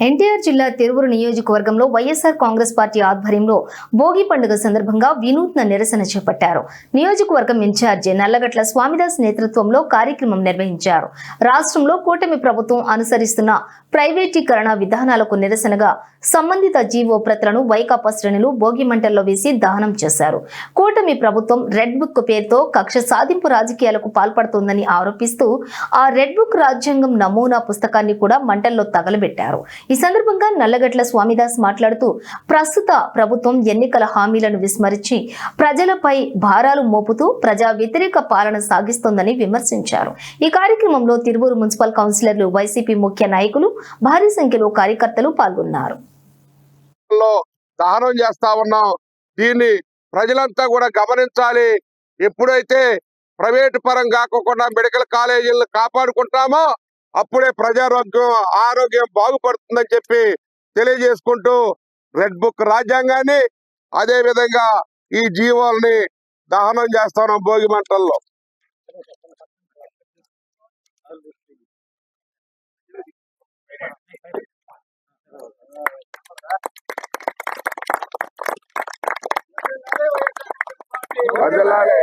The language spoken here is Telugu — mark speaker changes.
Speaker 1: ఎన్టీఆర్ జిల్లా తిరువురు నియోజకవర్గంలో వైఎస్ఆర్ కాంగ్రెస్ పార్టీ ఆధ్వర్యంలో భోగి పండుగ సందర్భంగా వినూత్న నిరసన చేపట్టారు. నియోజకవర్గం ఇన్ఛార్జి నల్లగట్ల స్వామిదాస్ నేతృత్వంలో కార్యక్రమం నిర్వహించారు. రాష్ట్రంలో కూటమి ప్రభుత్వం అనుసరిస్తున్న ప్రైవేటీకరణ విధానాలకు నిరసనగా సంబంధిత జీవో ప్రతులను వైకాపా శ్రేణులు భోగి మంటల్లో వేసి దహనం చేశారు. కూటమి ప్రభుత్వం రెడ్ బుక్ పేరుతో కక్ష సాధింపు రాజకీయాలకు పాల్పడుతోందని ఆరోపిస్తూ ఆ రెడ్ బుక్ రాజ్యాంగం నమూనా పుస్తకాన్ని కూడా మంటల్లో తగలబెట్టారు. ఈ సందర్భంగా నల్లగట్ల స్వామిదాస్ మాట్లాడుతూ ప్రస్తుత ప్రభుత్వం ఎన్నికల హామీలను విస్మరించి ప్రజలపై భారాలు మోపుతూ ప్రజా వ్యతిరేక పాలన సాగిస్తోందని విమర్శించారు. ఈ కార్యక్రమంలో తిరువూరు మున్సిపల్ కౌన్సిలర్లు, వైసీపీ ముఖ్య నాయకులు, భారీ సంఖ్యలో కార్యకర్తలు పాల్గొన్నారు.
Speaker 2: దహనం చేస్తా ఉన్నాం. దీన్ని ప్రజలంతా కూడా గమనించాలి. ఎప్పుడైతే ప్రైవేటు పరం కాకుండా మెడికల్ కాలేజీలను కాపాడుకుంటామో అప్పుడే ఆరోగ్యం బాగుపడుతుందని చెప్పి తెలియజేసుకుంటూ రెడ్ బుక్ రాజ్యాంగాన్ని అదే విధంగా ఈ జీవోల్ని దహనం చేస్తున్నాం భోగి మంటల్లో. వదలాలి.